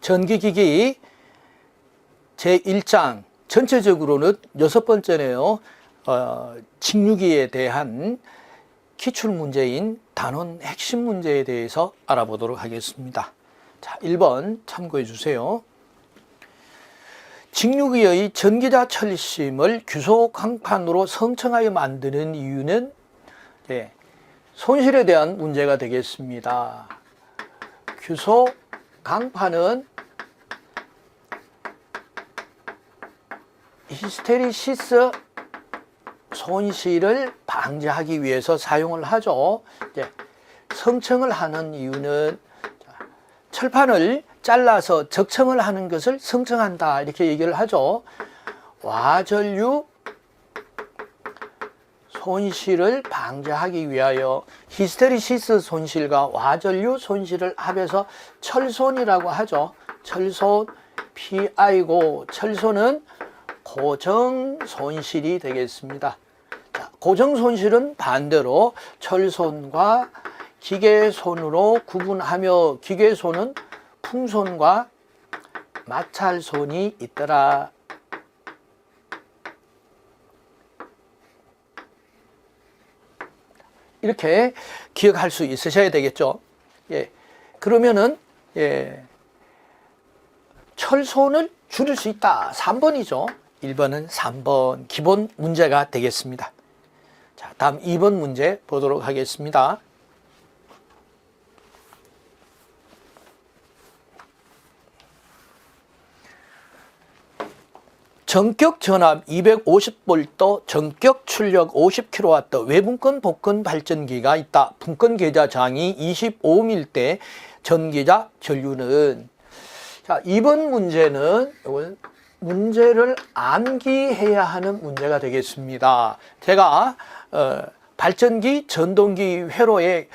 전기기기 제1장 전체적으로는 6번째네요. 직류기에 대한 기출문제인 단원 핵심 문제에 대해서 알아보도록 하겠습니다. 자, 1번 참고해 주세요. 직류기의 전기자 철심을 규소 강판으로 성청하여 만드는 이유는 손실에 대한 문제가 되겠습니다. 규소 강판은 히스테리시스 손실을 방지하기 위해서 사용을 하죠. 성청을 하는 이유는 철판을 잘라서 적청을 하는 것을 성청한다 이렇게 얘기를 하죠. 와전류 손실을 방지하기 위하여 히스테리시스 손실과 와전류 손실을 합해서 철손이라고 하죠. 철손 PI고 철손은 고정 손실이 되겠습니다. 자, 고정 손실은 반대로 철손과 기계손으로 구분하며 기계손은 풍손과 마찰손이 있더라. 이렇게 기억할 수 있으셔야 되겠죠. 그러면은 철손을 줄일 수 있다. 3번이죠. 1번은 3번 기본 문제가 되겠습니다. 자, 다음 2번 문제 보도록 하겠습니다. 전격 전압 250V, 전격 출력 50kW, 외분권 복권 발전기가 있다. 분권 계좌 장이 25mm일 때 전기자 전류는, 자, 이번 문제는 문제를 암기해야 하는 문제가 되겠습니다. 제가 발전기, 전동기 회로의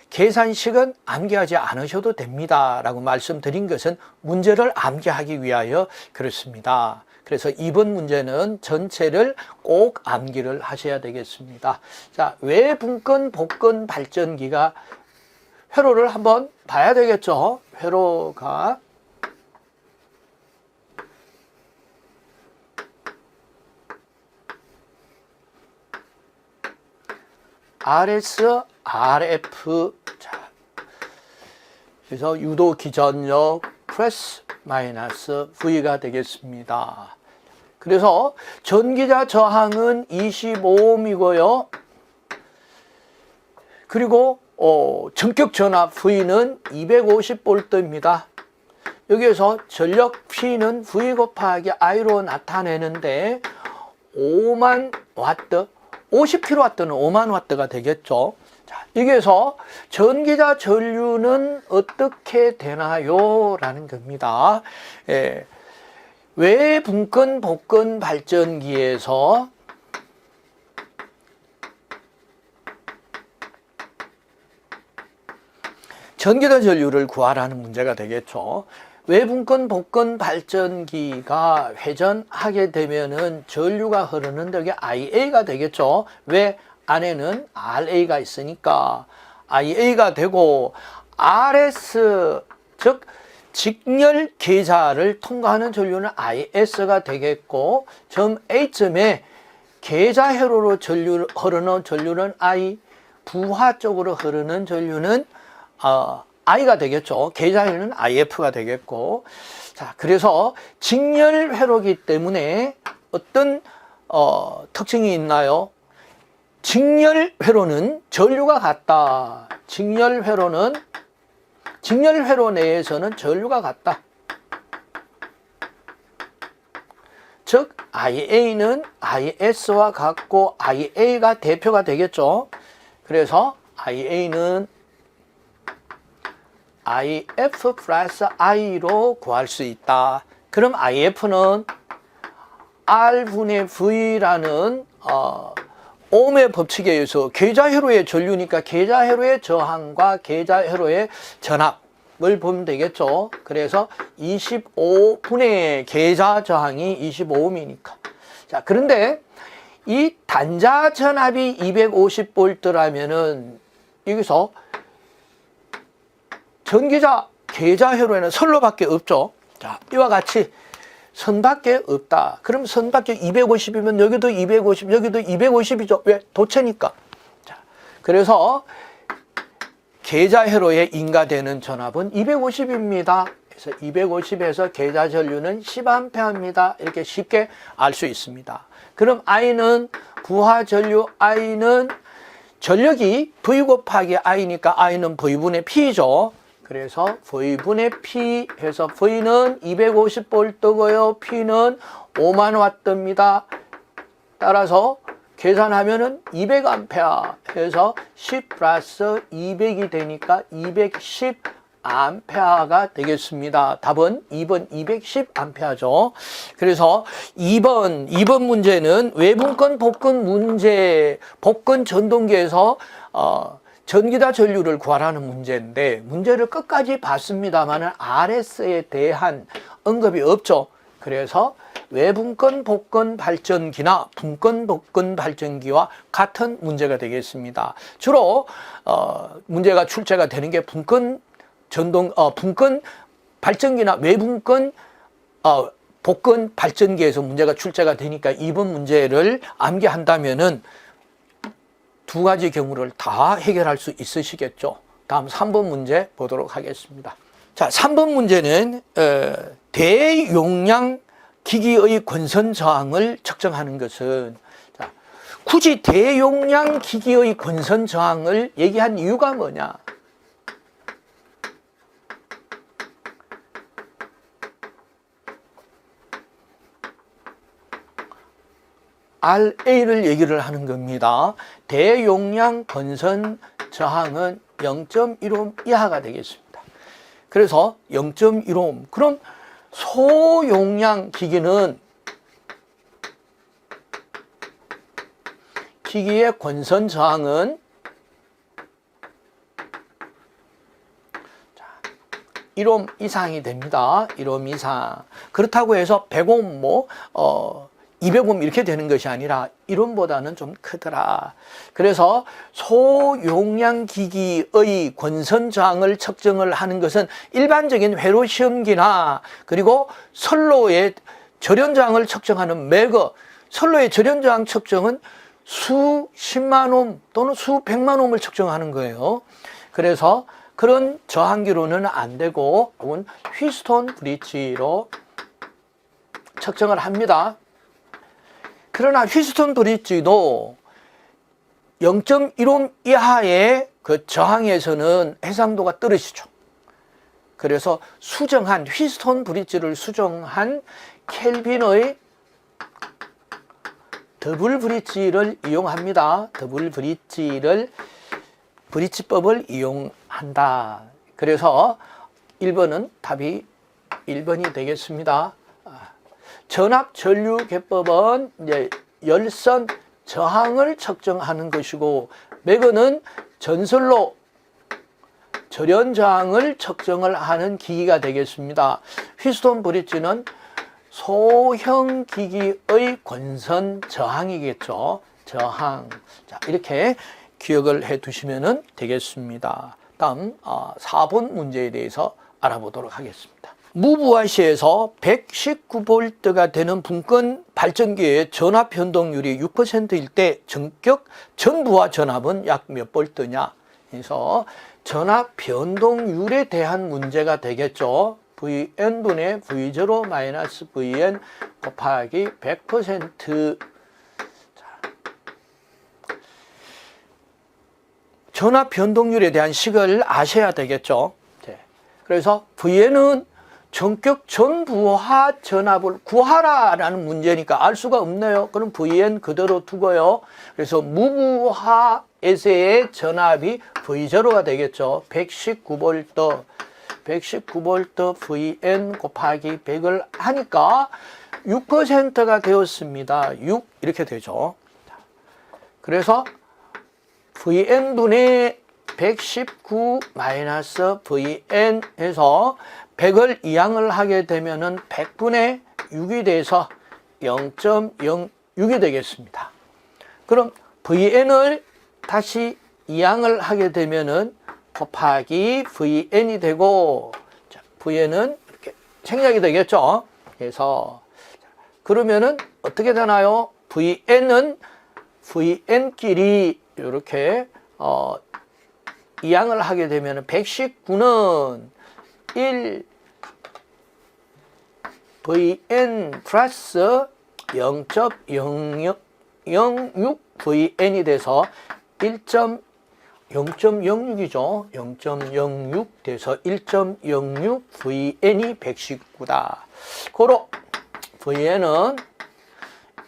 계산식은 암기하지 않으셔도 됩니다 라고 말씀드린 것은 문제를 암기하기 위하여 그렇습니다. 그래서 이번 문제는 전체를 꼭 암기를 하셔야 되겠습니다. 자, 외분권 복권 발전기가 회로를 한번 봐야 되겠죠. 회로가 RS, RF, 자, 그래서 유도 기전력 플러스 마이너스 V가 되겠습니다. 그래서 전기자 저항은 25ohm이고요. 그리고 전격 전압 V는 250V입니다. 여기에서 전력 P는 V 곱하기 I로 나타내는데 5만 와트, 50kW는 5만 와트가 되겠죠. 자, 여기에서 전기자 전류는 어떻게 되나요? 라는 겁니다. 외분권 복권 발전기에서 전기자 전류를 구하라는 문제가 되겠죠. 외분권 복권 발전기가 회전하게 되면은 전류가 흐르는데 이게 IA가 되겠죠. 왜? 안에는 RA가 있으니까 IA가 되고, RS 즉 직렬 계좌를 통과하는 전류는 IS가 되겠고, 점 A점에 계좌 회로로 흐르는 전류는 I, 부하 쪽으로 흐르는 전류는 I가 되겠죠. 계좌 회로는 IF가 되겠고, 자, 그래서 직렬 회로이기 때문에 어떤 특징이 있나요? 직렬 회로는 전류가 같다. 직렬 회로 내에서는 전류가 같다. 즉 IA는 IS와 같고 IA가 대표가 되겠죠. 그래서 IA는 IF 플러스 I로 구할 수 있다. 그럼 IF는 R분의 V라는 ohm의 법칙에 의해서 계좌 회로의 전류니까 계좌 회로의 저항과 계좌 회로의 전압을 보면 되겠죠. 그래서 25분의 계좌 저항이 25ohm이니까. 자, 그런데 이 단자 전압이 250V라면은 여기서 전기자 계좌 회로에는 선로밖에 없죠. 자, 이와 같이 선밖에 없다. 그럼 선밖에 250이면 여기도 250, 여기도 250이죠. 왜? 도체니까. 자, 그래서 계좌회로에 인가되는 전압은 250입니다. 그래서 250에서 계좌 전류는 10A입니다. 이렇게 쉽게 알 수 있습니다. 그럼 I는 부하 전류 I는 전력이 V 곱하기 I니까 I는 V분의 P죠. 그래서 V분의 P 해서 V는 250V고요. P는 5만 W입니다. 따라서 계산하면은 200A 해서 10 플러스 200이 되니까 210A가 되겠습니다. 답은 2번 210A죠. 그래서 2번 문제는 외분권 복근 문제, 복근 전동기에서 전기다 전류를 구하라는 문제인데 문제를 끝까지 봤습니다만 RS에 대한 언급이 없죠. 그래서 외분권 복근 발전기나 분권 복근 발전기와 같은 문제가 되겠습니다. 주로 문제가 출제가 되는 게 분권 발전기나 외분권 복근 발전기에서 문제가 출제가 되니까 이번 문제를 암기한다면은 두 가지 경우를 다 해결할 수 있으시겠죠. 다음 3번 문제 보도록 하겠습니다. 자, 3번 문제는 대용량 기기의 권선 저항을 측정하는 것은, 자, 굳이 대용량 기기의 권선 저항을 얘기한 이유가 뭐냐? RA를 얘기를 하는 겁니다. 대용량 권선 저항은 0.1옴 이하가 되겠습니다. 그래서 0.1옴. 그럼 소용량 기기는 기기의 권선 저항은 1옴 이상이 됩니다. 1옴 이상. 그렇다고 해서 100옴 200옴 이렇게 되는 것이 아니라 1옴보다는 좀 크더라. 그래서 소용량 기기의 권선 저항을 측정을 하는 것은 일반적인 회로 시험기나 그리고 선로의 절연 저항을 측정하는 매거, 선로의 절연 저항 측정은 수십만 옴 또는 수백만 옴을 측정하는 거예요. 그래서 그런 저항기로는 안 되고 휘스톤 브릿지로 측정을 합니다. 그러나 휘스톤 브릿지도 0.1옴 이하의 그 저항에서는 해상도가 떨어지죠. 그래서 수정한 휘스톤 브릿지를 수정한 켈빈의 더블 브릿지를 이용합니다. 더블 브릿지법을 이용한다. 그래서 1번은 답이 1번이 되겠습니다. 전압 전류 개법은 이제 열선 저항을 측정하는 것이고, 매거는 전선로 절연 저항을 측정을 하는 기기가 되겠습니다. 휘스톤 브릿지는 소형 기기의 권선 저항이겠죠. 저항. 자, 이렇게 기억을 해 두시면 되겠습니다. 다음 4번 문제에 대해서 알아보도록 하겠습니다. 무부하시에서 119V가 되는 분권 발전기의 전압 변동률이 6%일 때 전격 전부하 전압은 약 몇 볼트냐? 그래서 전압 변동률에 대한 문제가 되겠죠. Vn분의 V0 마이너스 Vn 곱하기 100%. 전압 변동률에 대한 식을 아셔야 되겠죠. 그래서 Vn은 전격 전부하 전압을 구하라라는 문제니까 알 수가 없네요. 그럼 Vn 그대로 두고요. 그래서 무부하에서의 전압이 V0가 되겠죠. 119V, 119V Vn 곱하기 100을 하니까 6%가 되었습니다. 6 이렇게 되죠. 그래서 Vn분의 119 마이너스 Vn 해서 100을 이항을 하게 되면은 100분의 6이 돼서 0.06이 되겠습니다. 그럼 Vn을 다시 이항을 하게 되면은 곱하기 Vn이 되고, 자, Vn은 이렇게 생략이 되겠죠. 그래서 그러면은 어떻게 되나요? VN은 VN끼리 이렇게 이항을 하게 되면 119는 1 VN 플러스 0.006 VN이 돼서 0.06이죠. 0.06 돼서 1.06 VN이 119다. 고로 VN은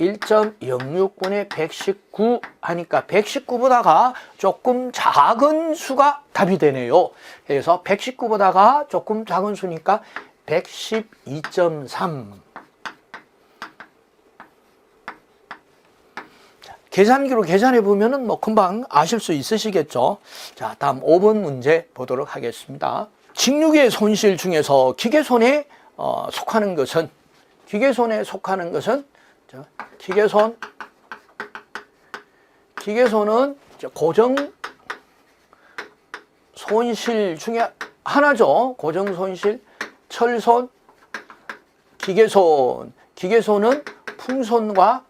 1.06분의 119 하니까 119보다가 조금 작은 수가 답이 되네요. 그래서 119보다가 조금 작은 수니까 112.3. 계산기로 계산해 보면은 뭐 금방 아실 수 있으시겠죠. 자, 다음 5번 문제 보도록 하겠습니다. 직육의 손실 중에서 기계손에 속하는 것은 기계손은 고정 손실 중에 하나죠. 고정 손실, 철손, 기계손은 풍손과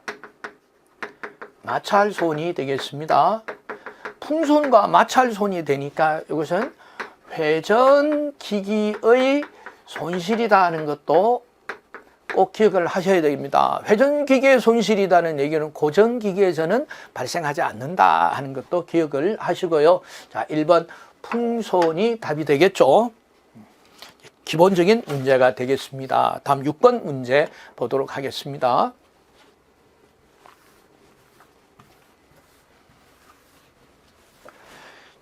마찰손이 되겠습니다. 풍손과 마찰손이 되니까 이것은 회전기기의 손실이다 하는 것도 꼭 기억을 하셔야 됩니다. 회전기기의 손실이라는 얘기는 고정기기에서는 발생하지 않는다 하는 것도 기억을 하시고요. 자, 1번 풍손이 답이 되겠죠. 기본적인 문제가 되겠습니다. 다음 6번 문제 보도록 하겠습니다.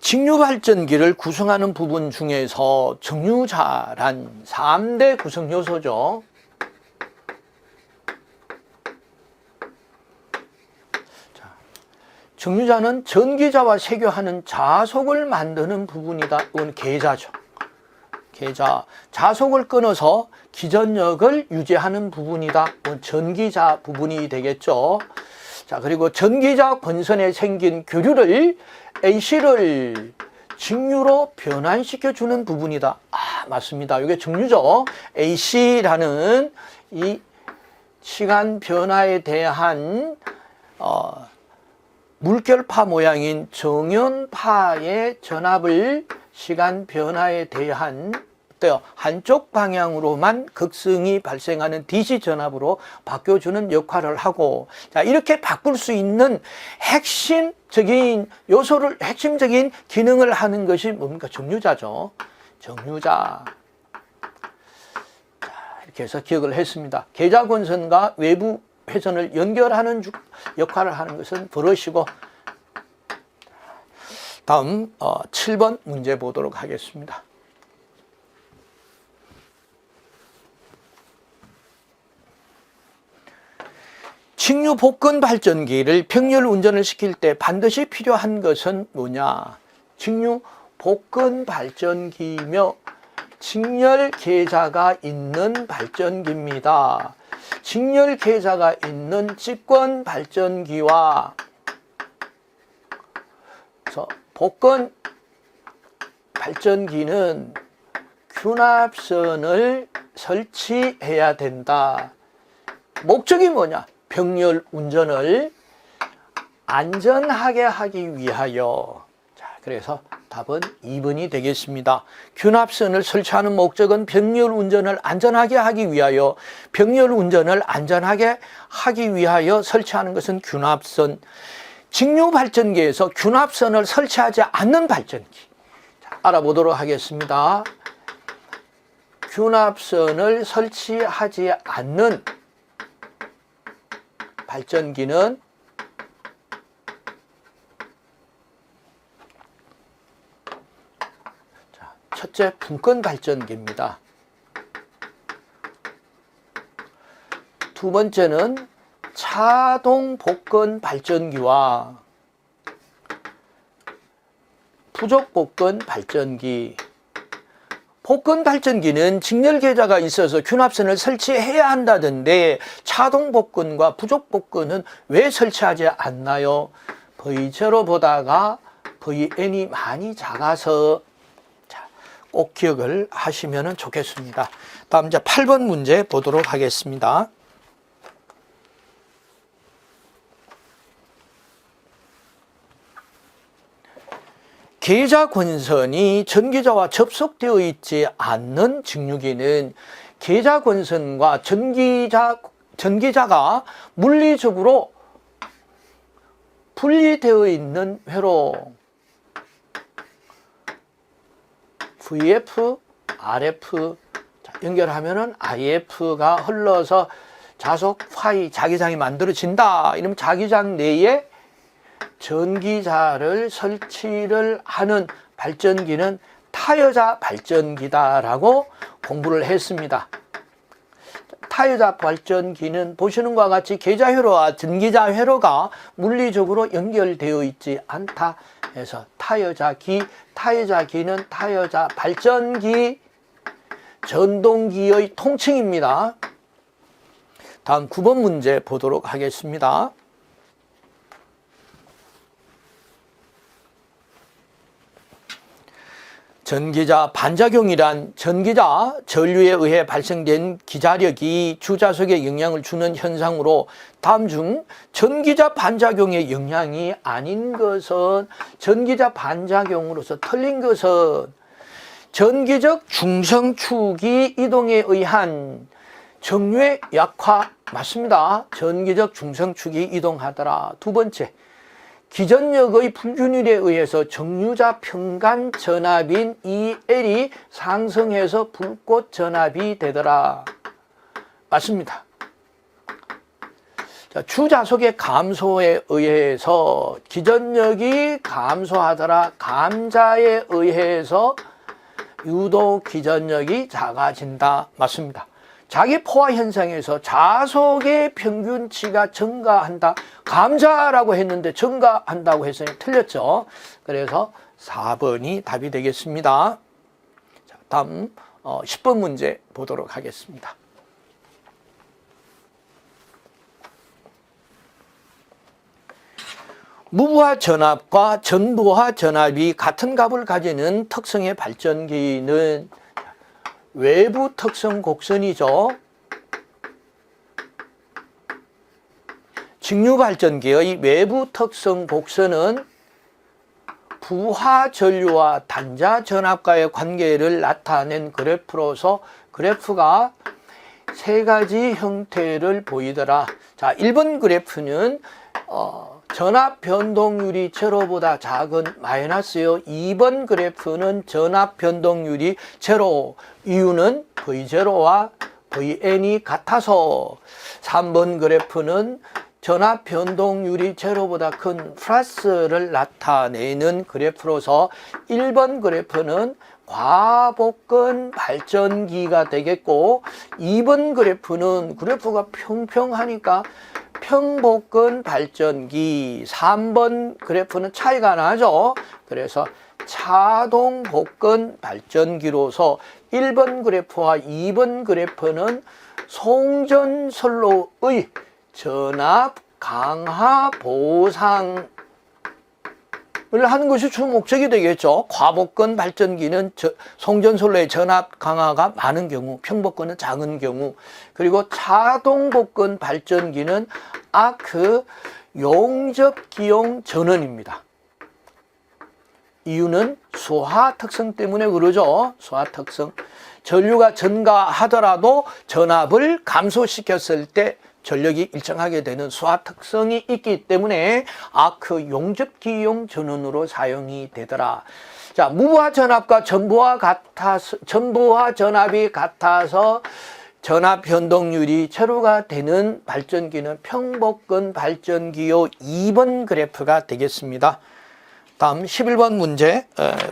직류발전기를 구성하는 부분 중에서 정류자란 3대 구성 요소죠. 정류자는 전기자와 세교하는 자속을 만드는 부분이다. 이건 계자죠. 자속을 끊어서 기전력을 유지하는 부분이다. 이건 전기자 부분이 되겠죠. 자, 그리고 전기자 권선에 생긴 교류를 AC를 직류로 변환시켜 주는 부분이다. 맞습니다. 이게 정류죠. AC라는 이 시간 변화에 대한 물결파 모양인 정연파의 전압을 시간 변화에 대한 한쪽 방향으로만 극성이 발생하는 DC 전압으로 바꿔주는 역할을 하고, 자, 이렇게 바꿀 수 있는 핵심적인 요소를, 핵심적인 기능을 하는 것이 뭡니까? 정류자죠. 정류자. 자, 이렇게 해서 기억을 했습니다. 계자권선과 외부 회전을 연결하는 역할을 하는 것은 브러시고, 다음 7번 문제 보도록 하겠습니다. 직류 복근 발전기를 병렬 운전을 시킬 때 반드시 필요한 것은 뭐냐? 직류 복근 발전기며 직렬 계자가 있는 발전기입니다. 직렬 계자가 있는 직권 발전기와 복근 발전기는 균합선을 설치해야 된다. 목적이 뭐냐? 병렬 운전을 안전하게 하기 위하여. 자, 그래서 답은 2번이 되겠습니다. 균합선을 설치하는 목적은 병렬 운전을 안전하게 하기 위하여, 병렬 운전을 안전하게 하기 위하여 설치하는 것은 균합선. 직류 발전기에서 균합선을 설치하지 않는 발전기. 자, 알아보도록 하겠습니다. 균합선을 설치하지 않는 발전기는 첫째, 분권 발전기입니다. 두 번째는 차동 복근 발전기와 부족 복근 발전기. 복근 발전기는 직렬 계자가 있어서 균합선을 설치해야 한다던데, 차동 복근과 부족 복근은 왜 설치하지 않나요? V0보다가 VN이 많이 작아서. 자, 꼭 기억을 하시면 좋겠습니다. 다음 이제 8번 문제 보도록 하겠습니다. 계좌 권선이 전기자와 접속되어 있지 않는 직류기는 계좌 권선과 전기자가 물리적으로 분리되어 있는 회로 VF, RF 연결하면은 IF가 흘러서 자속 파이 자기장이 만들어진다. 이러면 자기장 내에 전기자를 설치를 하는 발전기는 타여자 발전기다라고 공부를 했습니다. 타여자 발전기는 보시는 것과 같이 계좌 회로와 전기자 회로가 물리적으로 연결되어 있지 않다 해서 타여자기는 타여자 발전기 전동기의 통칭입니다. 다음 9번 문제 보도록 하겠습니다. 전기자 반작용이란 전기자 전류에 의해 발생된 기자력이 주자석에 영향을 주는 현상으로 다음 중 전기자 반작용의 영향이 아닌 것은 전기자 반작용으로서 틀린 것은 전기적 중성축이 이동에 의한 정류의 약화 맞습니다. 전기적 중성축이 이동하더라. 두 번째, 기전력의 불균율에 의해서 정류자 평간 전압인 EL이 상승해서 불꽃 전압이 되더라. 맞습니다. 자, 주자속의 감소에 의해서 기전력이 감소하더라. 감자에 의해서 유도 기전력이 작아진다. 맞습니다. 자기 포화 현상에서 자속의 평균치가 증가한다. 감자라고 했는데 증가한다고 했으니 틀렸죠. 그래서 4번이 답이 되겠습니다. 자, 다음 10번 문제 보도록 하겠습니다. 무부하 전압과 전부하 전압이 같은 값을 가지는 특성의 발전기는 외부 특성 곡선이죠. 직류 발전기의 외부 특성 곡선은 부하 전류와 단자 전압과의 관계를 나타낸 그래프로서 그래프가 세 가지 형태를 보이더라. 자, 1번 그래프는 전압 변동률이 제로보다 작은 마이너스요. 2번 그래프는 전압 변동률이 제로. 이유는 V0와 Vn이 같아서. 3번 그래프는 전압 변동률이 제로보다 큰 플러스를 나타내는 그래프로서 1번 그래프는 과복근 발전기가 되겠고 2번 그래프는 그래프가 평평하니까 평복근 발전기, 3번 그래프는 차이가 나죠. 그래서 차동 복근 발전기로서 1번 그래프와 2번 그래프는 송전선로의 전압 강화 보상을 하는 것이 주 목적이 되겠죠. 과복근 발전기는 송전선로의 전압 강화가 많은 경우, 평복근은 작은 경우, 그리고 차동복근 발전기는 아크 용접기용 전원입니다. 이유는 수하 특성 때문에 그러죠. 수하 특성. 전류가 증가하더라도 전압을 감소시켰을 때 전력이 일정하게 되는 수하 특성이 있기 때문에 아크 용접기용 전원으로 사용이 되더라. 자, 무부하 전압과 전부하 전압이 같아서 전압 변동률이 제로가 되는 발전기는 평복근 발전기요. 2번 그래프가 되겠습니다. 다음 11번 문제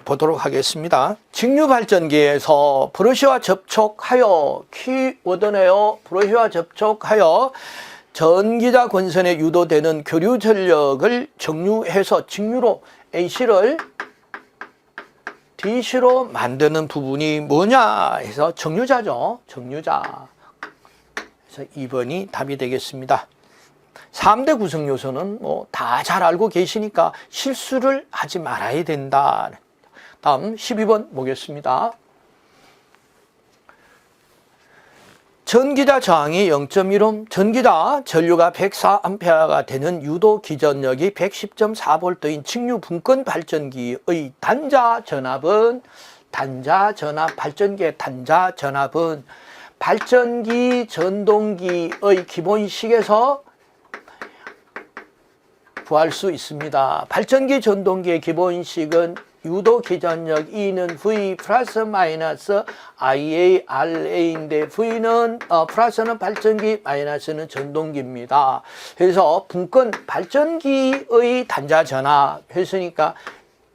보도록 하겠습니다. 직류 발전기에서 브러쉬와 접촉하여 키워드네요. 브러쉬와 접촉하여 전기자 권선에 유도되는 교류 전력을 정류해서 직류로 AC를 DC로 만드는 부분이 뭐냐 해서 정류자죠. 정류자. 그래서 2번이 답이 되겠습니다. 3대 구성 요소는 뭐 다 잘 알고 계시니까 실수를 하지 말아야 된다. 다음 12번 보겠습니다. 전기자 저항이 0.1옴, 전기자 전류가 104A가 되는 유도 기전력이 110.4V인 직류 분권 발전기의 단자 전압은 발전기의 단자 전압은 발전기 전동기의 기본식에서 구할 수 있습니다. 발전기 전동기의 기본식은 유도 기전력 E는 V 플러스 마이너스 IA RA인데 V는 플러스는 발전기, 마이너스는 전동기입니다. 그래서 분권 발전기의 단자 전압 했으니까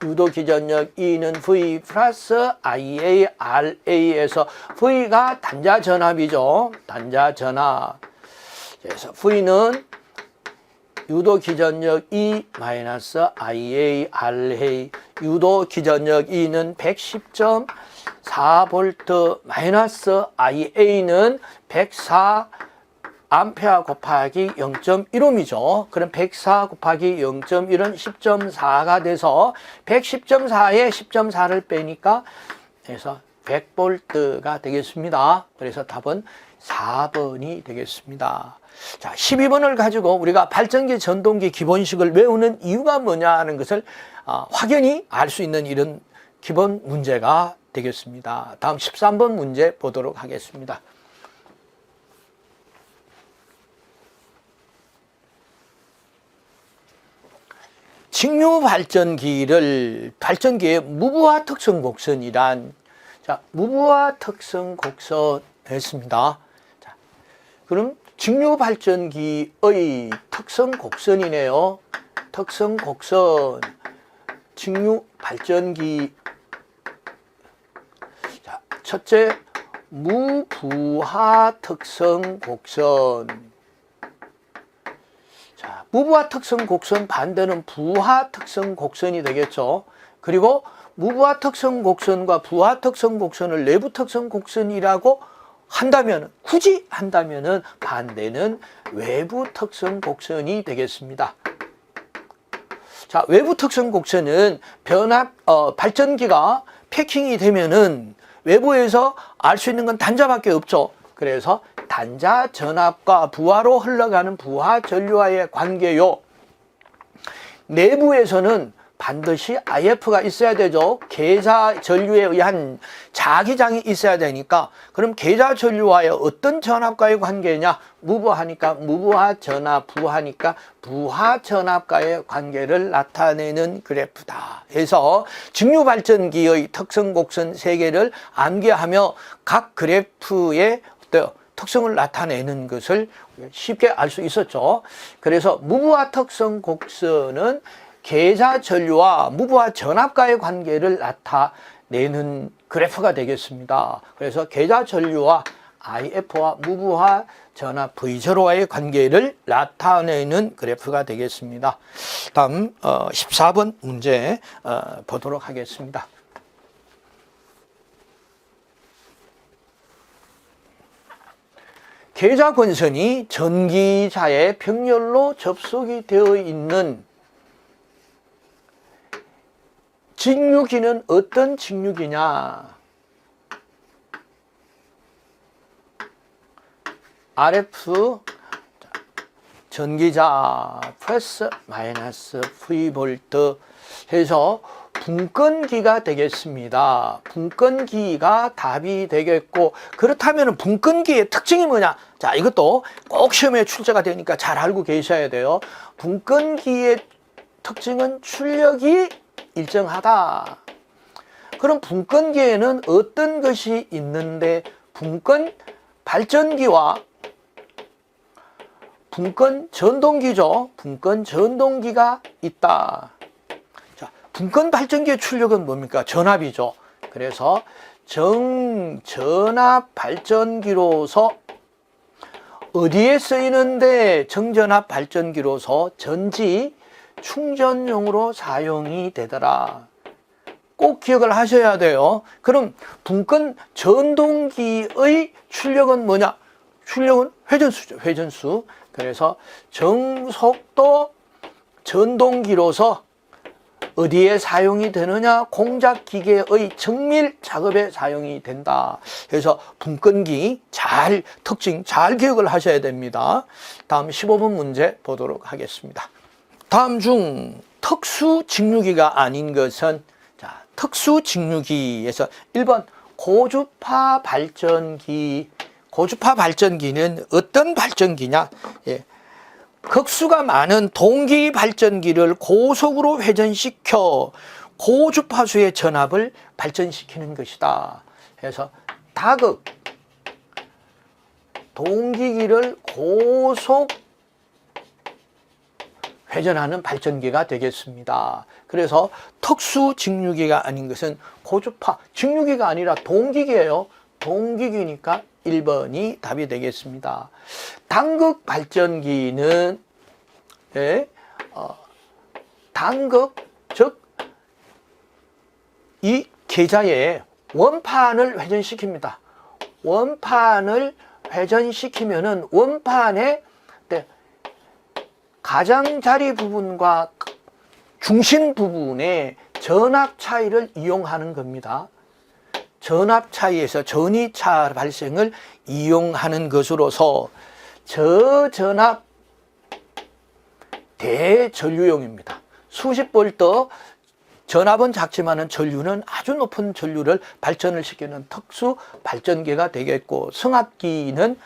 유도 기전력 E는 V 플러스 IA RA에서 V가 단자 전압이죠. 단자 전압. 그래서 V는 유도 기전력 E 마이너스 IA RA, 유도 기전력 E는 110.4V 마이너스 IA는 104 암페어 곱하기 0.1옴이죠. 그럼 104 곱하기 0.1은 10.4가 돼서 110.4에 10.4를 빼니까 그래서 100V가 되겠습니다. 그래서 답은 4번이 되겠습니다. 자, 12번을 가지고 우리가 발전기 전동기 기본식을 외우는 이유가 뭐냐 하는 것을 확연히 알 수 있는 이런 기본 문제가 되겠습니다. 다음 13번 문제 보도록 하겠습니다. 직류 발전기의 무부하 특성 곡선이란, 자, 무부하 특성 곡선 했습니다. 자, 그럼 직류 발전기의 특성 곡선이네요. 특성 곡선. 직류 발전기. 자, 첫째, 무부하 특성 곡선. 자, 무부하 특성 곡선 반대는 부하 특성 곡선이 되겠죠. 그리고 무부하 특성 곡선과 부하 특성 곡선을 내부 특성 곡선이라고 한다면, 굳이 한다면은 반대는 외부 특성 곡선이 되겠습니다. 자, 외부 특성 곡선은 발전기가 패킹이 되면은 외부에서 알 수 있는 건 단자밖에 없죠. 그래서 단자 전압과 부하로 흘러가는 부하 전류와의 관계요. 내부에서는 반드시 IF가 있어야 되죠. 계자 전류에 의한 자기장이 있어야 되니까, 그럼 계자 전류와의 어떤 전압과의 관계냐? 무부하니까 무부하 전압, 부하니까 부하 전압과의 관계를 나타내는 그래프다. 그래서 직류 발전기의 특성 곡선 3개를 암기하며 각 그래프의 특성을 나타내는 것을 쉽게 알 수 있었죠. 그래서 무부하 특성 곡선은 계자 전류와 무부하 전압과의 관계를 나타내는 그래프가 되겠습니다. 그래서 계자 전류와 IF와 무부하 전압 V0와의 관계를 나타내는 그래프가 되겠습니다. 다음 14번 문제 보도록 하겠습니다. 계자 권선이 전기자의 병렬로 접속이 되어 있는 직류기는 어떤 직류기냐? RF 전기자 플러스 마이너스 V볼트 해서 분권기가 되겠습니다. 분권기가 답이 되겠고, 그렇다면 분권기의 특징이 뭐냐? 자, 이것도 꼭 시험에 출제가 되니까 잘 알고 계셔야 돼요. 분권기의 특징은 출력이 일정하다. 그럼 분권기에는 어떤 것이 있는데, 분권 발전기와 분권 전동기죠. 분권 전동기가 있다. 자, 분권 발전기의 출력은 뭡니까? 전압이죠. 그래서 정전압 발전기로서 어디에 쓰이는데 정전압 발전기로서 전지 충전용으로 사용이 되더라. 꼭 기억을 하셔야 돼요. 그럼 분권 전동기의 출력은 뭐냐? 출력은 회전수죠. 회전수. 그래서 정속도 전동기로서 어디에 사용이 되느냐? 공작 기계의 정밀 작업에 사용이 된다. 그래서 분권기 특징 잘 기억을 하셔야 됩니다. 다음 15번 문제 보도록 하겠습니다. 다음 중 특수 직류기가 아닌 것은, 자, 특수 직류기에서 1번 고주파 발전기. 고주파 발전기는 어떤 발전기냐? 예. 극수가 많은 동기 발전기를 고속으로 회전시켜 고주파수의 전압을 발전시키는 것이다. 그래서 다극 동기기를 고속 회전하는 발전기가 되겠습니다. 그래서 특수 직류기가 아닌 것은 고주파, 직류기가 아니라 동기기예요. 동기기니까 1번이 답이 되겠습니다. 단극 발전기는 단극, 즉 이 계좌에 원판을 회전시킵니다. 원판을 회전시키면은 원판의 가장자리 부분과 중심 부분의 전압 차이를 이용하는 겁니다. 전압 차이에서 전이차 발생을 이용하는 것으로서 저전압 대전류용입니다. 수십 볼트, 전압은 작지만은 전류는 아주 높은 전류를 발전을 시키는 특수 발전기가 되겠고, 승합기는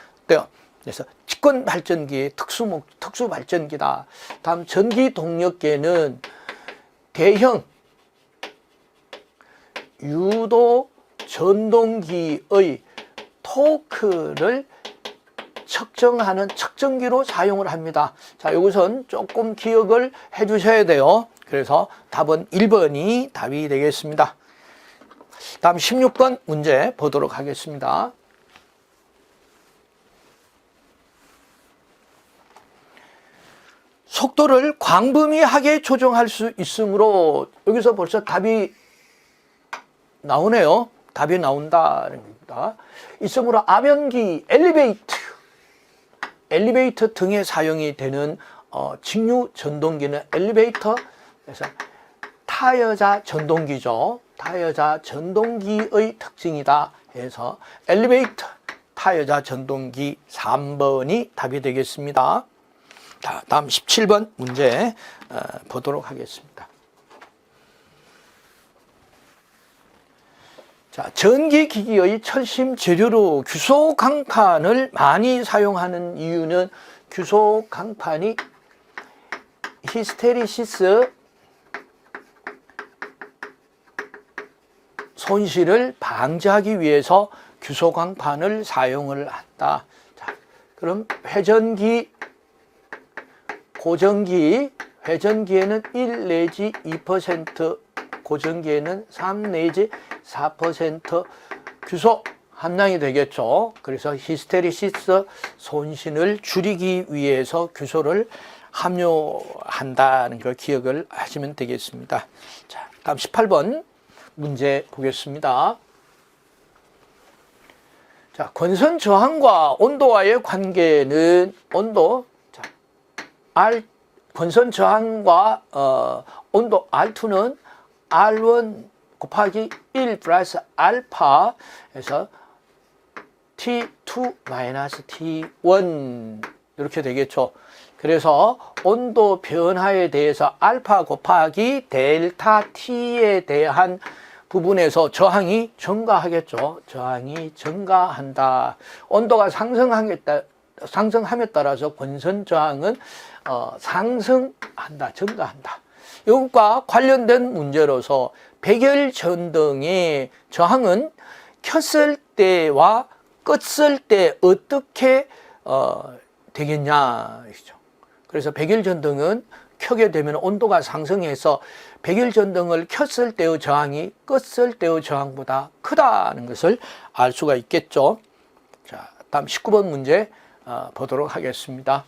그래서 직권 발전기의 특수 발전기다. 다음 전기 동력계는 대형 유도 전동기의 토크를 측정하는 측정기로 사용을 합니다. 자, 여기선 조금 기억을 해 주셔야 돼요. 그래서 답은 1번이 답이 되겠습니다. 다음 16번 문제 보도록 하겠습니다. 속도를 광범위하게 조정할 수 있으므로, 여기서 벌써 답이 나오네요. 답이 나온다는 겁니다. 있으므로 아변기, 엘리베이터 등에 사용이 되는 직류 전동기는 엘리베이터에서 타여자 전동기죠. 타여자 전동기의 특징이다 해서 엘리베이터 타여자 전동기 3번이 답이 되겠습니다. 다음 17번 문제 보도록 하겠습니다. 자, 전기기기의 철심 재료로 규소 강판을 많이 사용하는 이유는 규소 강판이 히스테리시스 손실을 방지하기 위해서 규소 강판을 사용을 한다. 자, 그럼 회전기, 고전기, 회전기에는 1 내지 2%, 고전기에는 3 내지 4% 규소 함량이 되겠죠. 그래서 히스테리시스 손실을 줄이기 위해서 규소를 함유한다는 걸 기억을 하시면 되겠습니다. 자, 다음 18번 문제 보겠습니다. 자, 권선 저항과 온도와의 관계는 권선 저항과 온도 R2는 R1 곱하기 1 플러스 알파 해서 T2 마이너스 T1 이렇게 되겠죠. 그래서 온도 변화에 대해서 알파 곱하기 델타 T에 대한 부분에서 저항이 증가하겠죠. 저항이 증가한다. 온도가 상승함에 따라서 권선 저항은 상승한다, 증가한다. 이것과 관련된 문제로서 백열전등의 저항은 켰을 때와 껐을 때 어떻게 되겠냐. 그래서 백열전등은 켜게 되면 온도가 상승해서 백열전등을 켰을 때의 저항이 껐을 때의 저항보다 크다는 것을 알 수가 있겠죠. 자, 다음 19번 문제 보도록 하겠습니다.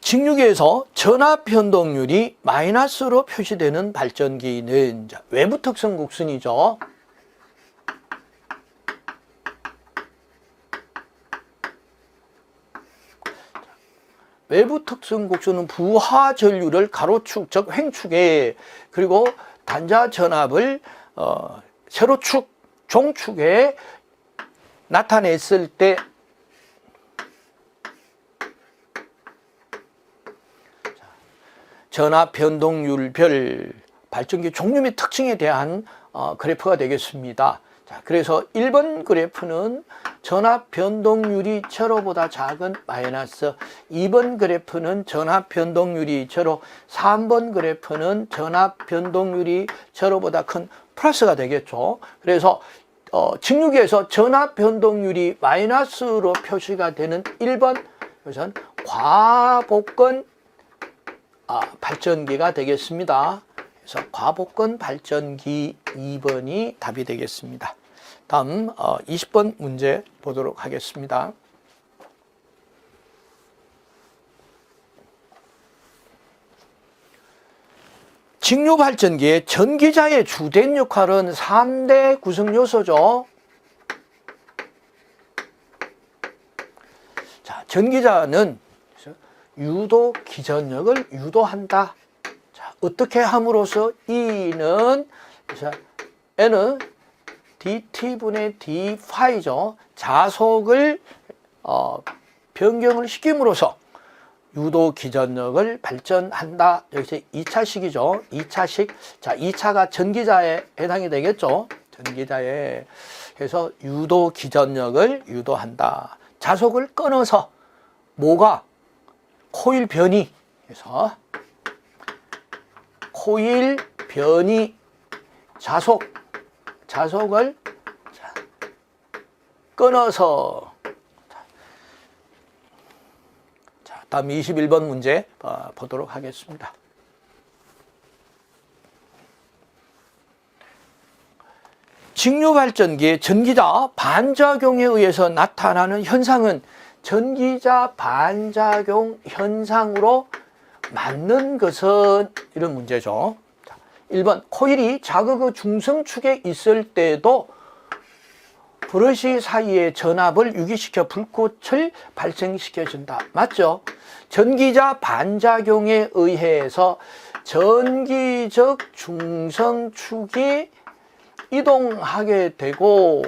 직류기에서 전압 변동률이 마이너스로 표시되는 발전기는 외부 특성 곡선이죠. 외부 특성 곡선은 부하 전류를 가로축, 즉 횡축에, 그리고 단자 전압을 세로축, 종축에 나타냈을 때 전압 변동률별 발전기 종류 및 특징에 대한 그래프가 되겠습니다. 자, 그래서 1번 그래프는 전압 변동률이 제로보다 작은 마이너스, 2번 그래프는 전압 변동률이 제로, 3번 그래프는 전압 변동률이 제로보다 큰 플러스가 되겠죠. 그래서 직류기에서 전압 변동률이 마이너스로 표시가 되는 1번, 이것은 과복근 발전기가 되겠습니다. 그래서 과복근 발전기 2번이 답이 되겠습니다. 다음 20번 문제 보도록 하겠습니다. 직류 발전기의 전기자의 주된 역할은 3대 구성 요소죠. 자, 전기자는 유도 기전력을 유도한다. 자, 어떻게 함으로써 E는 N은 dt분의 d파이죠. 자속을 변경을 시킴으로써 유도 기전력을 발전한다. 여기서 2차식이죠. 2차식. 자, 2차가 전기자에 해당이 되겠죠. 전기자에. 그래서 유도 기전력을 유도한다. 자속을 끊어서 뭐가? 코일 변이. 그래서 코일 변이 자속을 끊어서. 자, 다음 21번 문제 보도록 하겠습니다. 직류 발전기의 전기자 반작용에 의해서 나타나는 현상은 전기자 반작용 현상으로 맞는 것은, 이런 문제죠. 1번 코일이 자극의 중성축에 있을 때도 브러시 사이의 전압을 유기시켜 불꽃을 발생시켜준다. 맞죠? 전기자 반작용에 의해서 전기적 중성축이 이동하게 되고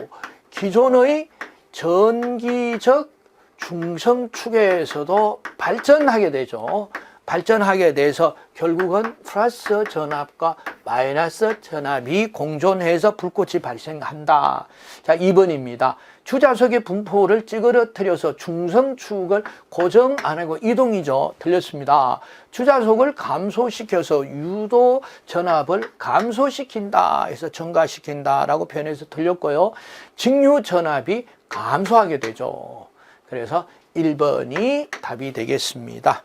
기존의 전기적 중성축에서도 발전하게 되죠. 발전하게 돼서 결국은 플러스 전압과 마이너스 전압이 공존해서 불꽃이 발생한다. 자, 2번입니다. 주자석의 분포를 찌그러뜨려서 중성축을 고정 안 하고 이동이죠. 틀렸습니다. 주자속을 감소시켜서 유도 전압을 감소시킨다 해서 증가시킨다 라고 표현해서 틀렸고요. 직류 전압이 감소하게 되죠. 그래서 1번이 답이 되겠습니다.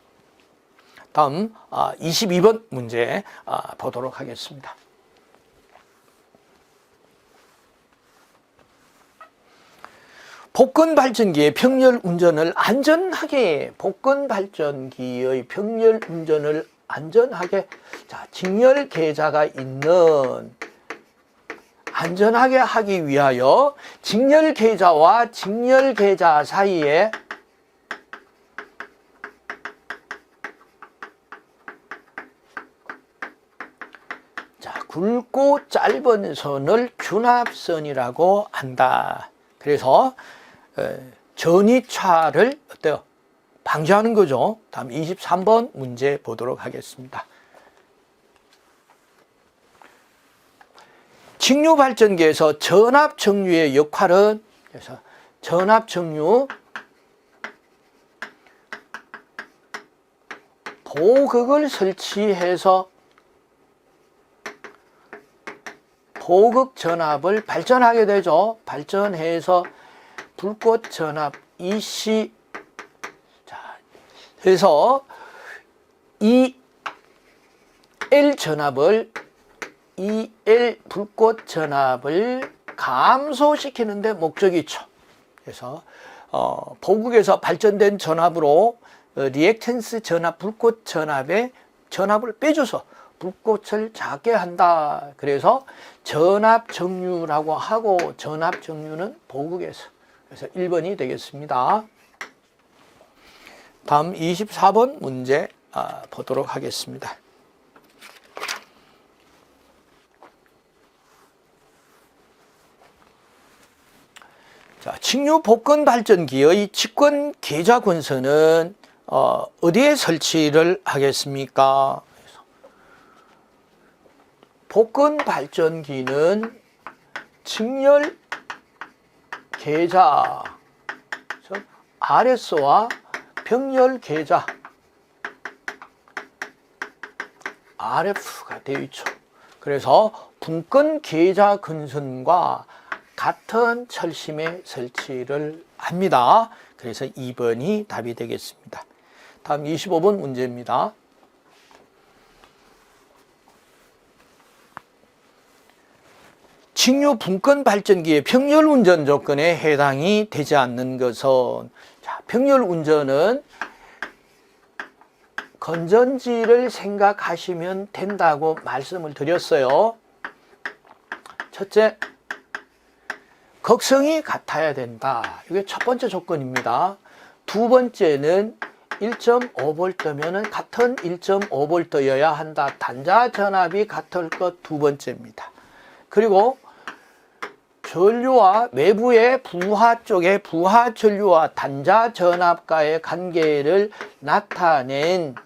다음 22번 문제 보도록 하겠습니다. 복근 발전기의 평열 운전을 안전하게, 복근 발전기의 평열 운전을 안전하게, 자, 직렬 계자가 있는, 안전하게 하기 위하여 직렬 계자와 직렬 계자 사이에 굵고 짧은 선을 균합선이라고 한다. 그래서 전이차를 어때요? 방지하는 거죠. 다음 23번 문제 보도록 하겠습니다. 직류 발전기에서 전압 정류의 역할은, 그래서 전압 정류 보극을 설치해서 보극 전압을 발전하게 되죠. 발전해서 불꽃 전압 EC. 자, 그래서 이 L 전압을, EL 불꽃 전압을 감소시키는 데 목적이 있죠. 그래서 보극에서 발전된 전압으로 리액턴스 전압, 불꽃 전압의 전압을 빼줘서 불꽃을 작게 한다. 그래서 전압 정류라고 하고, 전압 정류는 보극에서. 그래서 1번이 되겠습니다. 다음 24번 문제 보도록 하겠습니다. 자, 직류 복근 발전기의 직권 계좌 권선은 어디에 설치를 하겠습니까? 복근 발전기는 직렬 계좌, RS와 병렬 계좌 RF가 되어 있죠. 그래서 분권 계좌 근선과 같은 철심에 설치를 합니다. 그래서 2번이 답이 되겠습니다. 다음 25번 문제입니다. 직류 분권 발전기의 병렬 운전 조건에 해당이 되지 않는 것은, 자, 병렬 운전은 건전지를 생각하시면 된다고 말씀을 드렸어요. 첫째, 극성이 같아야 된다. 이게 첫 번째 조건입니다. 두 번째는 1.5V면 같은 1.5V여야 한다. 단자 전압이 같을 것 두 번째입니다. 그리고 전류와 외부의 부하 쪽의 부하 전류와 단자 전압과의 관계를 나타낸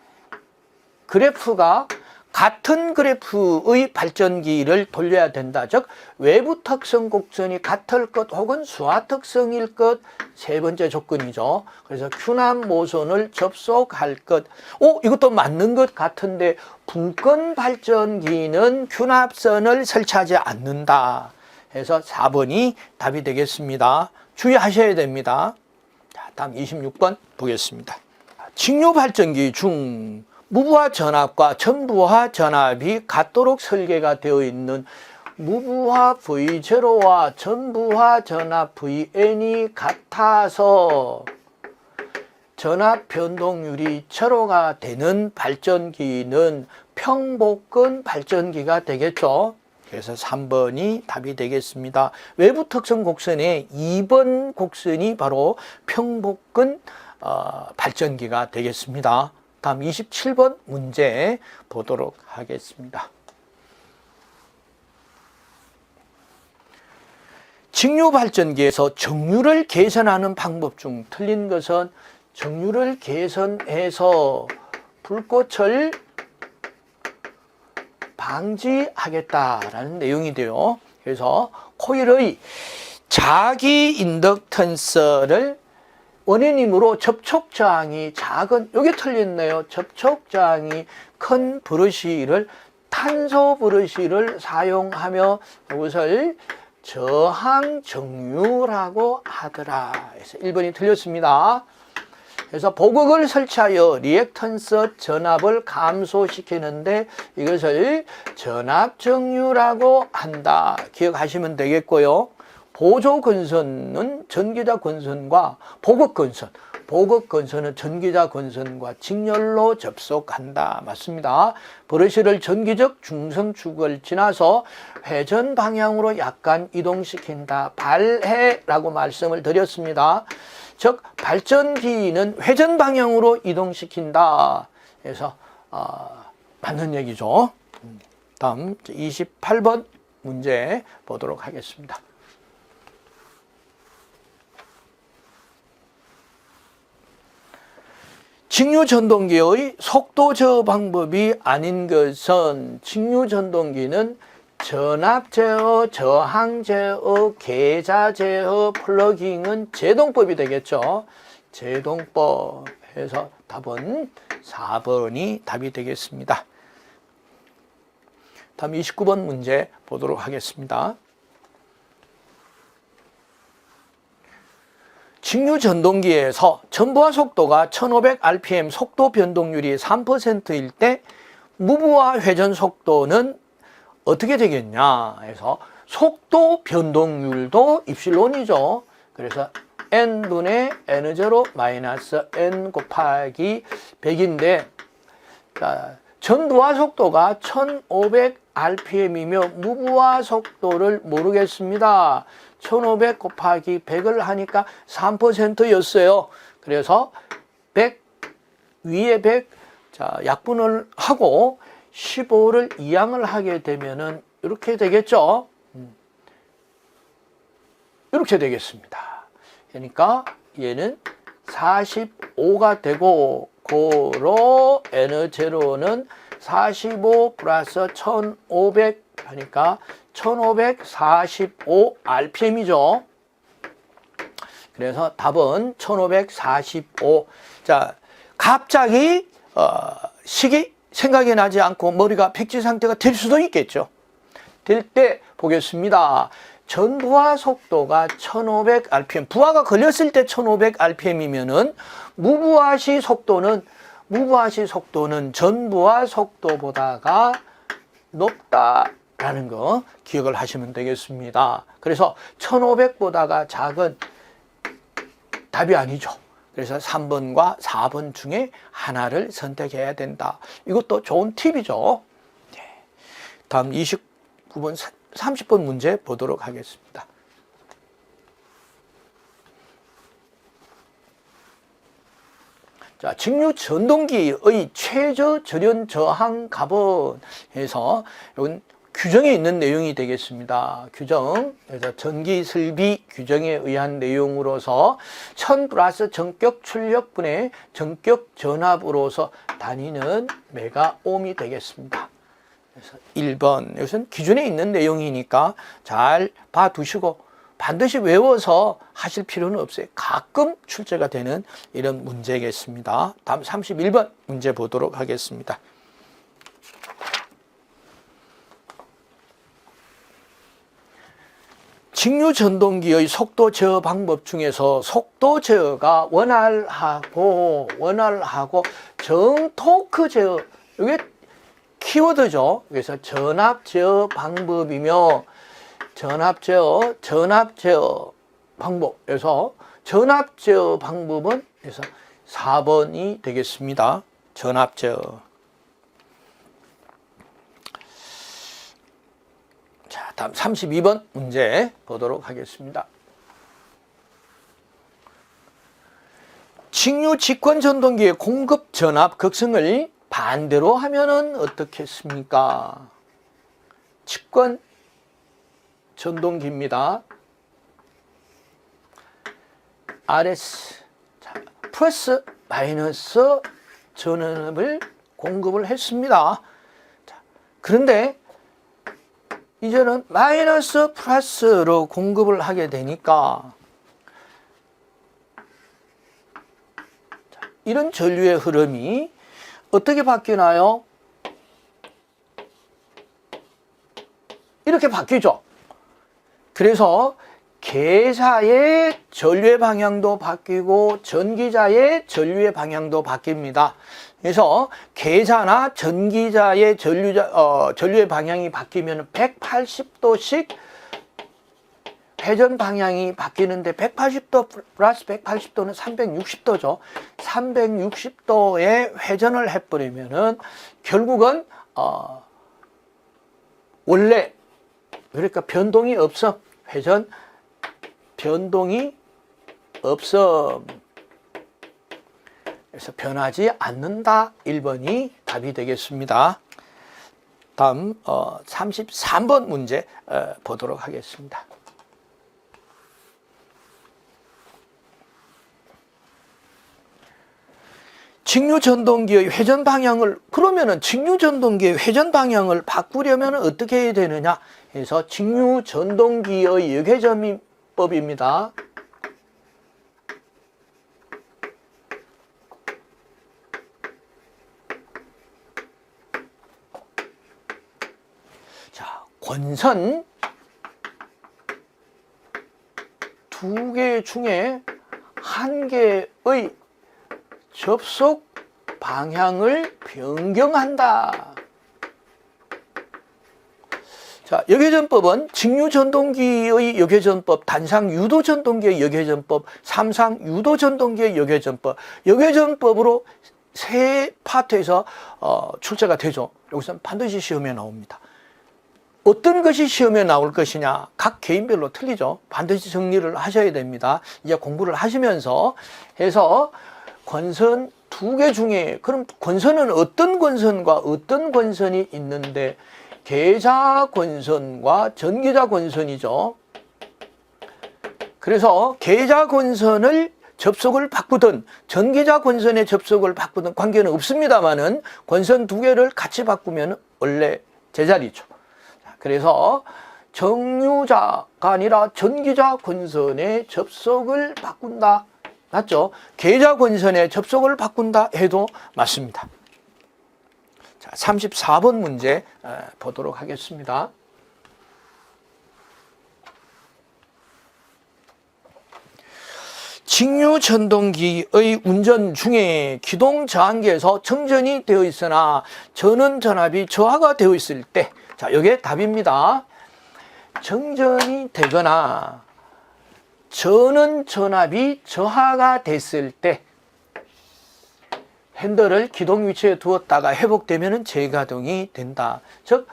그래프가 같은 그래프의 발전기를 돌려야 된다. 즉 외부 특성 곡선이 같을 것 혹은 수하 특성일 것 세 번째 조건이죠. 그래서 큐납 모선을 접속할 것. 이것도 맞는 것 같은데 분권 발전기는 큐납선을 설치하지 않는다. 해서 4번이 답이 되겠습니다. 주의하셔야 됩니다. 자, 다음 26번 보겠습니다. 직류 발전기 중 무부하 전압과 전부하 전압이 같도록 설계가 되어 있는 무부하 V0와 전부하 전압 Vn이 같아서 전압 변동률이 제로가 되는 발전기는 평복근 발전기가 되겠죠. 그래서 3번이 답이 되겠습니다. 외부 특성 곡선의 2번 곡선이 바로 평복근 발전기가 되겠습니다. 다음 27번 문제 보도록 하겠습니다. 직류 발전기에서 정류를 개선하는 방법 중 틀린 것은 정류를 개선해서 불꽃을 방지하겠다라는 내용이 돼요. 그래서 코일의 자기 인덕턴스를 원인이므로 접촉 저항이 작은, 여기 틀렸네요. 접촉 저항이 큰 브러쉬를, 탄소 브러쉬를 사용하며 이것을 저항 정류라고 하더라. 그래서 1번이 틀렸습니다. 그래서 보극을 설치하여 리액턴스 전압을 감소시키는데 이것을 전압 정류라고 한다. 기억하시면 되겠고요. 보조 건선은 전기자 건선과 보극 건선, 보극 건선은 전기자 건선과 직렬로 접속한다. 맞습니다. 브러쉬를 전기적 중성축을 지나서 회전 방향으로 약간 이동시킨다. 발해라고 말씀을 드렸습니다. 즉 발전기는 회전 방향으로 이동시킨다. 그래서 맞는 얘기죠. 다음 28번 문제 보도록 하겠습니다. 직류 전동기의 속도 제어 방법이 아닌 것은 직류 전동기는 전압 제어, 저항 제어, 계좌 제어, 플러깅은 제동법이 되겠죠. 제동법 해서 답은 4번이 답이 되겠습니다. 다음 29번 문제 보도록 하겠습니다. 직류 전동기에서 전부하 속도가 1500rpm 속도 변동률이 3%일 때 무부하 회전 속도는 어떻게 되겠냐 해서 속도 변동률도 입실론이죠. 그래서 n분의 n0 마이너스 n 곱하기 100인데 전부하 속도가 1500rpm이며 무부하 속도를 모르겠습니다. 1500 곱하기 100을 하니까 3%였어요. 그래서 100 위에 100, 자, 약분을 하고 15를 이항을 하게 되면은 이렇게 되겠죠. 이렇게 되겠습니다. 그러니까 얘는 45가 되고 고로 N0는 45 플러스 1500 하니까 1545 RPM이죠. 그래서 답은 1545. 자, 갑자기 식이 생각이 나지 않고 머리가 백지 상태가 될 수도 있겠죠. 될 때 보겠습니다. 전부하 속도가 1500rpm, 부하가 걸렸을 때 1500rpm이면은 무부하 시 속도는 전부하 속도보다가 높다라는 거 기억을 하시면 되겠습니다. 그래서 1500보다가 작은 답이 아니죠. 그래서 3번과 4번 중에 하나를 선택해야 된다. 이것도 좋은 팁이죠. 다음 29번, 30번 문제 보도록 하겠습니다. 자, 직류 전동기의 최저 절연 저항 값은 해서 이건 규정에 있는 내용이 되겠습니다. 규정, 그래서 전기 설비 규정에 의한 내용으로서 1000 플러스 전격 출력분의 전격 전압으로서 단위는 메가옴이 되겠습니다. 그래서 1번, 이것은 기준에 있는 내용이니까 잘 봐두시고 반드시 외워서 하실 필요는 없어요. 가끔 출제가 되는 이런 문제겠습니다. 다음 31번 문제 보도록 하겠습니다. 직류 전동기의 속도 제어 방법 중에서 속도 제어가 원활하고 정토크 제어, 이게 키워드죠. 그래서 전압 제어 방법이며 전압 제어 방법에서 전압 제어 방법은 그래서 4번이 되겠습니다. 전압 제어. 자, 다음 32번 문제 보도록 하겠습니다. 직류 직권 전동기의 공급 전압 극성을 반대로 하면은 어떻겠습니까? 직권 전동기입니다. RS, 자, 플러스 마이너스 전압을 공급을 했습니다. 자, 그런데 이제는 마이너스 플러스로 공급을 하게 되니까 자, 이런 전류의 흐름이 어떻게 바뀌나요? 이렇게 바뀌죠. 그래서 계사의 전류의 방향도 바뀌고 전기자의 전류의 방향도 바뀝니다. 그래서 계사나 전기자의 전류의 방향이 바뀌면 180도씩 회전 방향이 바뀌는데 180도 플러스 180도는 360도죠. 360도의 회전을 해버리면은 결국은 원래 그러니까 변동이 없어. 회전 변동이 없어. 그래서 변하지 않는다. 1번이 답이 되겠습니다. 다음 33번 문제 보도록 하겠습니다. 직류 전동기의 회전 방향을 그러면은 직류 전동기의 회전 방향을 바꾸려면 어떻게 해야 되느냐 해서 직류 전동기의 역회전법입니다. 자, 권선 두 개 중에 한 개의 접속 방향을 변경한다. 자, 역회전법은 직류전동기의 역회전법, 단상 유도전동기의 역회전법, 삼상 유도전동기의 역회전법, 역회전법으로 세 파트에서 출제가 되죠. 여기서는 반드시 시험에 나옵니다. 어떤 것이 시험에 나올 것이냐, 각 개인별로 틀리죠. 반드시 정리를 하셔야 됩니다. 이제 공부를 하시면서 해서 권선 두 개 중에 그럼 권선은 어떤 권선과 어떤 권선이 있는데 계좌 권선과 전기자 권선이죠. 그래서 계좌 권선을 접속을 바꾸든 전기자 권선의 접속을 바꾸든 관계는 없습니다만은 권선 두 개를 같이 바꾸면 원래 제자리죠. 그래서 정유자가 아니라 전기자 권선의 접속을 바꾼다. 맞죠? 계좌 권선의 접속을 바꾼다 해도 맞습니다. 자, 34번 문제 보도록 하겠습니다. 직류전동기의 운전 중에 기동 저항기에서 정전이 되어 있으나 전원 전압이 저하가 되어 있을 때, 자, 이게 답입니다. 정전이 되거나 전원 전압이 저하가 됐을 때 핸들을 기동 위치에 두었다가 회복되면 재가동이 된다. 즉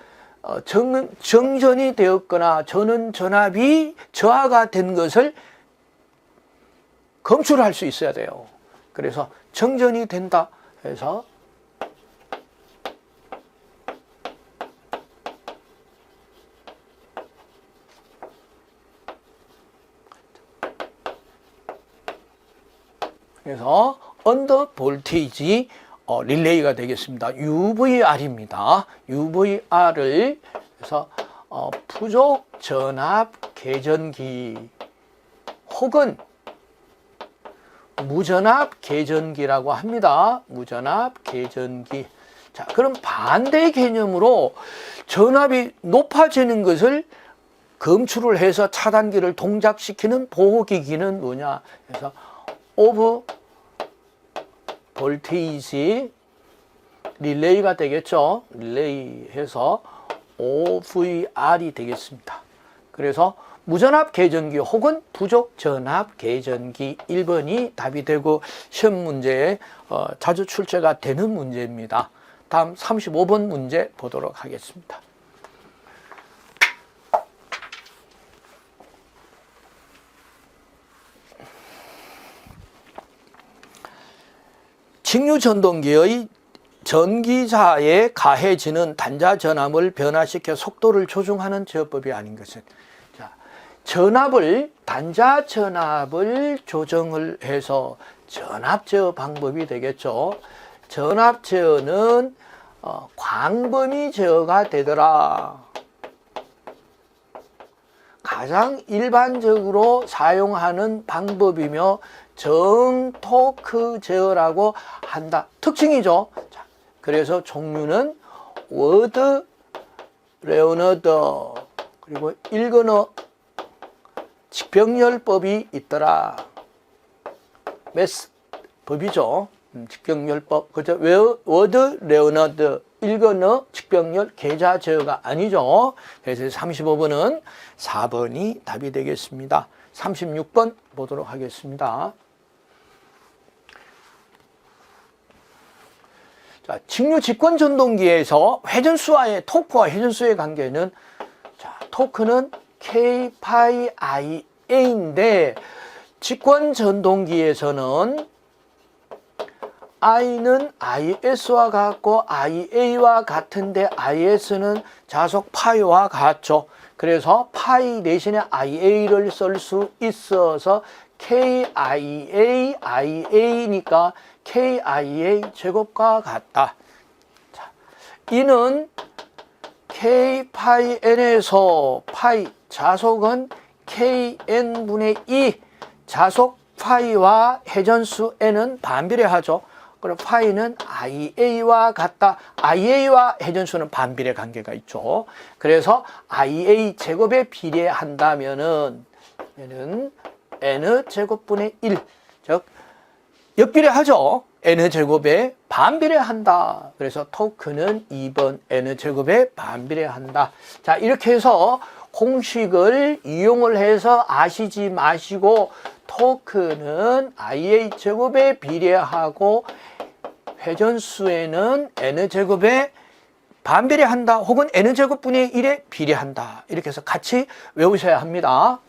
정전이 되었거나 전원 전압이 저하가 된 것을 검출할 수 있어야 돼요. 그래서 정전이 된다 해서 언더 볼테이지 릴레이가 되겠습니다. UVR입니다. UVR을 그래서 부족 전압 계전기 혹은 무전압 계전기라고 합니다. 무전압 계전기. 자, 그럼 반대 개념으로 전압이 높아지는 것을 검출을 해서 차단기를 동작시키는 보호기기는 뭐냐? 그래서 오브 볼테이지 릴레이가 되겠죠. 릴레이 해서 OVR이 되겠습니다. 그래서 무전압 계전기 혹은 부족 전압 계전기 1번이 답이 되고 시험 문제에 자주 출제가 되는 문제입니다. 다음 35번 문제 보도록 하겠습니다. 직류전동기의 전기자에 가해지는 단자 전압을 변화시켜 속도를 조정하는 제어법이 아닌 것은, 자, 단자 전압을 조정을 해서 전압 제어 방법이 되겠죠. 전압 제어는 광범위 제어가 되더라. 가장 일반적으로 사용하는 방법이며 정토크 제어라고 한다. 특징이죠. 자, 그래서 종류는 워드, 레오너드, 그리고 일거너 직병렬법이 있더라. 메스 법이죠. 직병렬법. 그죠? 워드, 레오너드, 일거너, 직병렬, 계좌 제어가 아니죠. 그래서 35번은 4번이 답이 되겠습니다. 36번 보도록 하겠습니다. 자, 직류 직권 전동기에서 회전수와의 토크와 회전수의 관계는, 자, 토크는 K 파이 IA인데 직권 전동기에서는 I는 IS와 같고 IA와 같은데 IS는 자속 파이와 같죠. 그래서 파이 대신에 IA를 쓸 수 있어서 KIA, IA니까 KIA 제곱과 같다. 자, 이는 K 파이 N에서 파이 자속은 KN분의 2 자속 파이와 회전수 N은 반비례하죠. 그럼 파이는 IA와 같다. IA와 회전수는 반비례 관계가 있죠. 그래서 IA 제곱에 비례한다면은 얘는 N 제곱분의 1, 즉 역비례하죠. N 제곱에 반비례한다. 그래서 토크는 2번 N 제곱에 반비례한다. 자, 이렇게 해서 공식을 이용을 해서 아시지 마시고 토크는 IA 제곱에 비례하고 회전수에는 N제곱에 반비례한다 혹은 N제곱분의 1에 비례한다. 이렇게 해서 같이 외우셔야 합니다.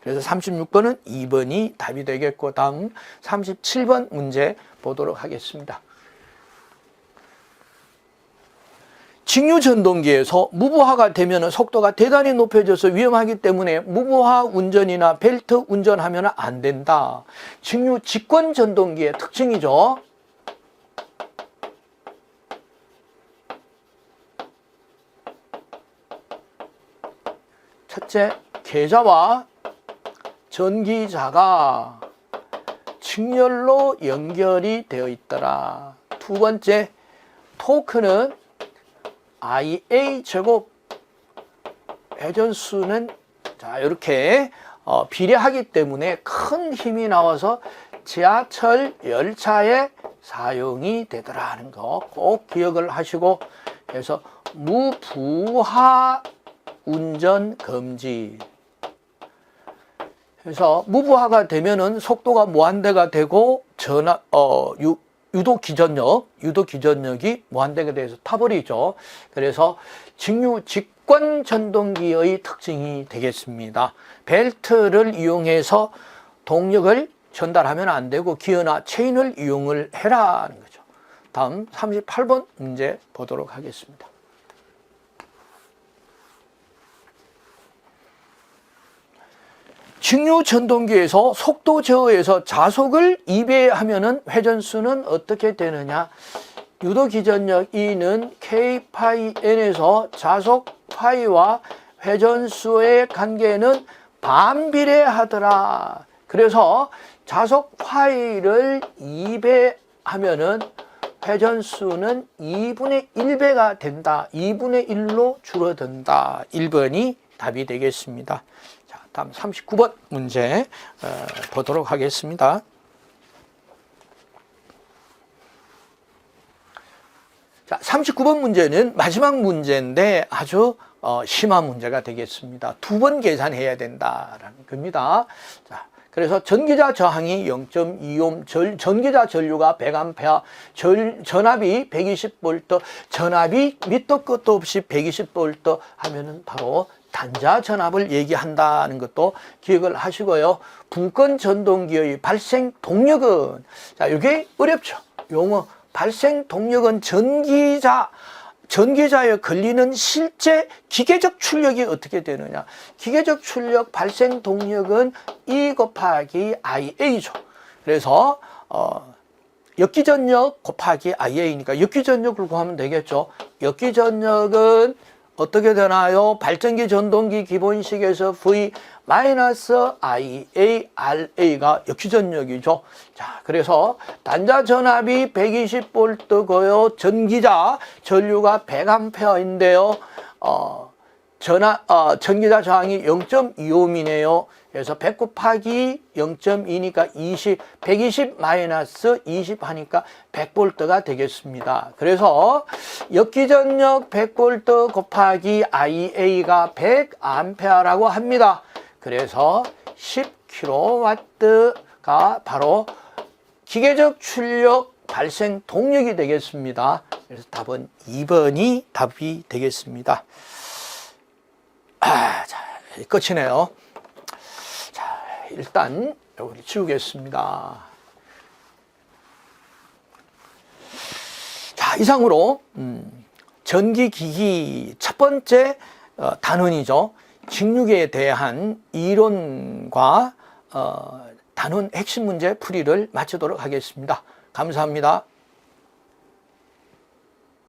그래서 36번은 2번이 답이 되겠고 다음 37번 문제 보도록 하겠습니다. 직류전동기에서 무부하가 되면 속도가 대단히 높아져서 위험하기 때문에 무부하 운전이나 벨트 운전하면 안 된다. 직류 직권전동기의 특징이죠. 첫째, 계좌와 전기자가 직렬로 연결이 되어 있더라. 두 번째, 토크는 IA 제곱 회전수는 자 이렇게 비례하기 때문에 큰 힘이 나와서 지하철 열차에 사용이 되더라 하는 거 꼭 기억을 하시고, 그래서 무부하 운전 금지. 그래서 무부하가 되면은 속도가 무한대가 되고 유도 기전력이 무한대가 돼서 타버리죠. 그래서 직류 직권 전동기의 특징이 되겠습니다. 벨트를 이용해서 동력을 전달하면 안 되고 기어나 체인을 이용을 해라는 거죠. 다음 38번 문제 보도록 하겠습니다. 직류 전동기에서 속도 제어에서 자속을 2배하면은 회전수는 어떻게 되느냐? 유도 기전력 E는 K 파이 N에서 자속 파이와 회전수의 관계는 반비례하더라. 그래서 자속 파이를 2배하면은 회전수는 2분의 1배가 된다. 2분의 1로 줄어든다. 1번이 답이 되겠습니다. 다음 39번 문제 보도록 하겠습니다. 자, 39번 문제는 마지막 문제인데 아주 심한 문제가 되겠습니다. 두 번 계산해야 된다라는 겁니다. 자, 그래서 전기자 저항이 0.25옴, 전기자 전류가 100A, 전압이 120V, 전압이 밑도 끝도 없이 120V 하면은 바로 단자 전압을 얘기한다는 것도 기억을 하시고요. 분권 전동기의 발생 동력은, 자, 이게 어렵죠. 용어. 발생 동력은 전기자에 걸리는 실제 기계적 출력이 어떻게 되느냐. 기계적 출력 발생 동력은 E 곱하기 IA죠. 그래서, 역기전력 곱하기 IA니까 역기전력을 구하면 되겠죠. 역기전력은 어떻게 되나요? 발전기 전동기 기본식에서 V IA RA가 역기전력이죠. 자, 그래서 단자 전압이 120V고요. 전기자 전류가 100A인데요. 전기자 저항이 0.25옴이네요. 그래서 100 곱하기 0.2니까 120 마이너스 20 하니까 100V가 되겠습니다. 그래서 역기전력 100V 곱하기 IA가 100A라고 합니다. 그래서 10kW가 바로 기계적 출력 발생 동력이 되겠습니다. 그래서 답은 2번이 답이 되겠습니다. 자, 끝이네요. 자, 일단 여기를 지우겠습니다. 자, 이상으로 전기기기 첫 번째 단원이죠. 직류계에 대한 이론과 단원 핵심 문제 풀이를 마치도록 하겠습니다. 감사합니다.